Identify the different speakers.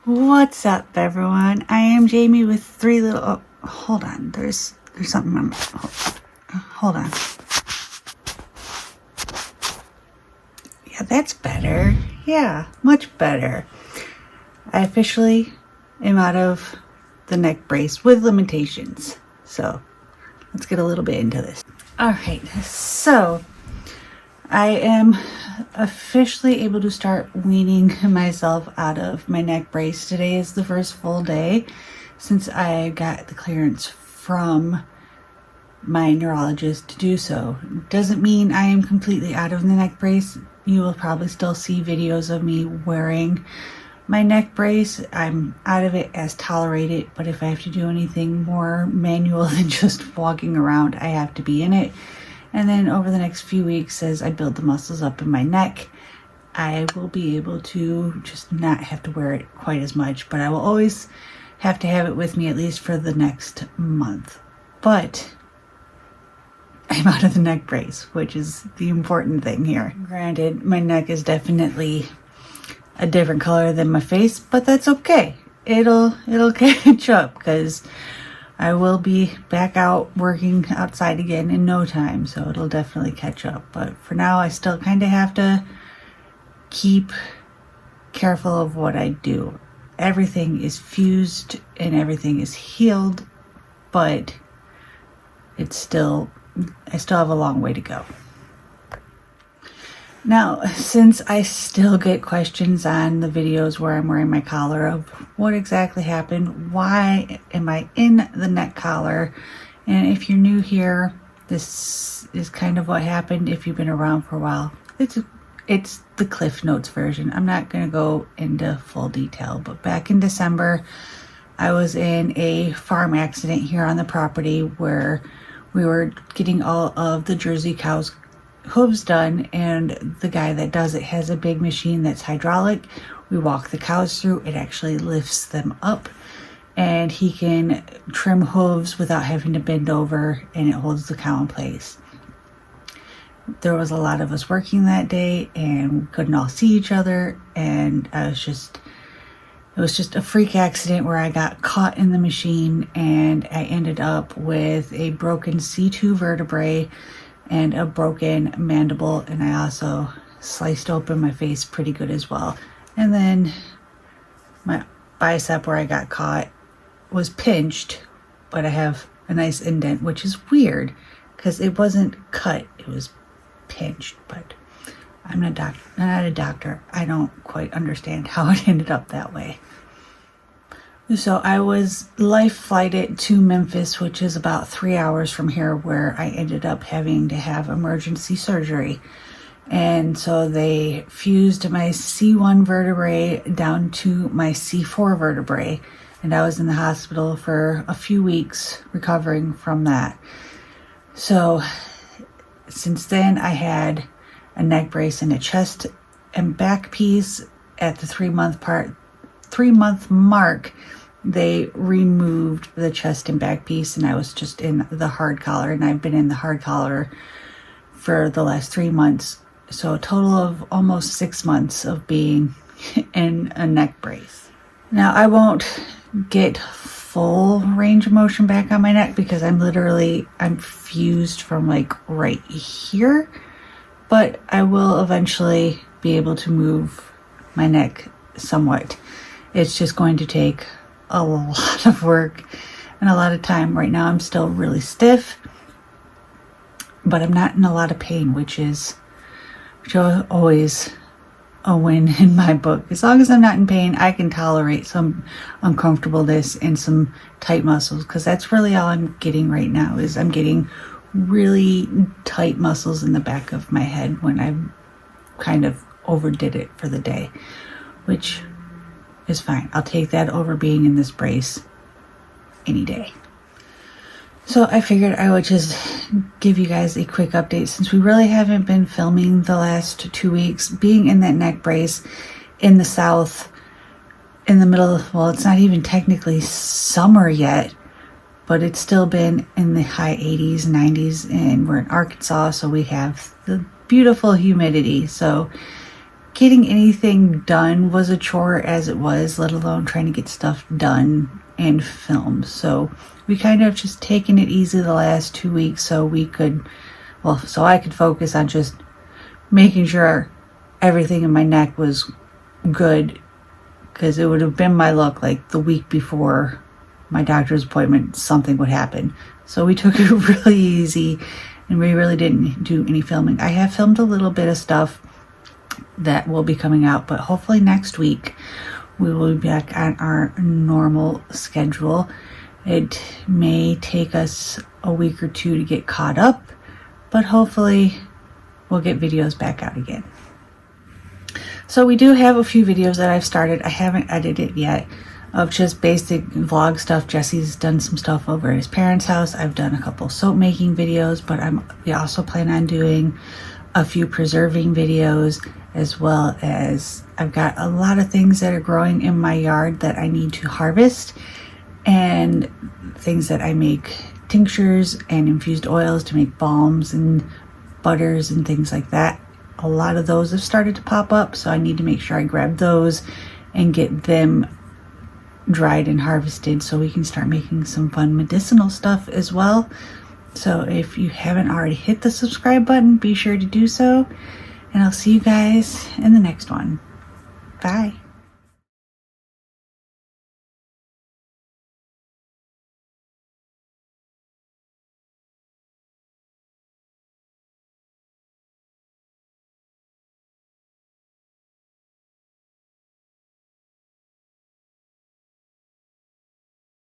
Speaker 1: What's up, everyone? I am Jamie with three little... Oh, hold on. There's something on... Hold on. Yeah, that's better. Yeah, much better. I officially am out of the neck brace with limitations. So, let's get a little bit into this. Alright, so I am officially able to start weaning myself out of my neck brace. Today is the first full day since I got the clearance from my neurologist to do so. Doesn't mean I am completely out of the neck brace. You will probably still see videos of me wearing my neck brace. I'm out of it as tolerated, but if I have to do anything more manual than just walking around, I have to be in it. And then over the next few weeks, as I build the muscles up in my neck, I will be able to just not have to wear it quite as much, but I will always have to have it with me at least for the next month. But I'm out of the neck brace, which is the important thing here. Granted, my neck is definitely a different color than my face, but that's okay. It'll catch up because I will be back out working outside again in no time, so it'll definitely catch up. But for now, I still kind of have to keep careful of what I do. Everything is fused and everything is healed, but I still have a long way to go. Now, since I still get questions on the videos where I'm wearing my collar of what exactly happened, why am I in the neck collar, and if you're new here, this is kind of what happened. If you've been around for a while, it's the Cliff Notes version. I'm not going to go into full detail, but back in December, I was in a farm accident here on the property where we were getting all of the Jersey cows' hooves done, and the guy that does it has a big machine that's hydraulic. We walk the cows through, it actually lifts them up, and he can trim hooves without having to bend over, and it holds the cow in place. There was a lot of us working that day, and we couldn't all see each other, and it was just a freak accident where I got caught in the machine, and I ended up with a broken C2 vertebrae and a broken mandible, and I also sliced open my face pretty good as well. And then my bicep where I got caught was pinched, but I have a nice indent, which is weird because it wasn't cut, it was pinched. But I'm not a doctor. I don't quite understand how it ended up that way. So I was life flighted to Memphis, which is about 3 hours from here, where I ended up having to have emergency surgery. And so they fused my C1 vertebrae down to my C4 vertebrae. And I was in the hospital for a few weeks recovering from that. So since then, I had a neck brace and a chest and back piece. At the 3-month mark, they removed the chest and back piece, and I was just in the hard collar, and I've been in the hard collar for the last 3 months. So a total of almost 6 months of being in a neck brace. Now, I won't get full range of motion back on my neck because I'm fused from like right here, but I will eventually be able to move my neck somewhat. It's just going to take a lot of work and a lot of time. Right now I'm still really stiff, but I'm not in a lot of pain, which is always a win in my book. As long as I'm not in pain, I can tolerate some uncomfortableness and some tight muscles, because that's really all I'm getting right now. Is I'm getting really tight muscles in the back of my head when I kind of overdid it for the day, which is fine. I'll take that over being in this brace any day. So I figured I would just give you guys a quick update since we really haven't been filming the last 2 weeks. Being in that neck brace in the south, in the middle, well, it's not even technically summer yet, but it's still been in the high 80s, 90s, and we're in Arkansas, so we have the beautiful humidity. So getting anything done was a chore as it was, let alone trying to get stuff done and filmed. So we kind of just taken it easy the last 2 weeks so we could, well, so I could focus on just making sure everything in my neck was good, because it would have been my luck like the week before my doctor's appointment something would happen. So we took it really easy and we really didn't do any filming. I have filmed a little bit of stuff that will be coming out, but hopefully next week we will be back on our normal schedule. It may take us a week or two to get caught up, but hopefully we'll get videos back out again. So we do have a few videos that I've started. I haven't edited yet, of just basic vlog stuff. Jesse's done some stuff over at his parents' house. I've done a couple soap making videos, but we also plan on doing a few preserving videos, as well as I've got a lot of things that are growing in my yard that I need to harvest, and things that I make tinctures and infused oils to make balms and butters and things like that. A lot of those have started to pop up, so I need to make sure I grab those and get them dried and harvested so we can start making some fun medicinal stuff as well. So if you haven't already hit the subscribe button, be sure to do so, and I'll see you guys in the next one. Bye.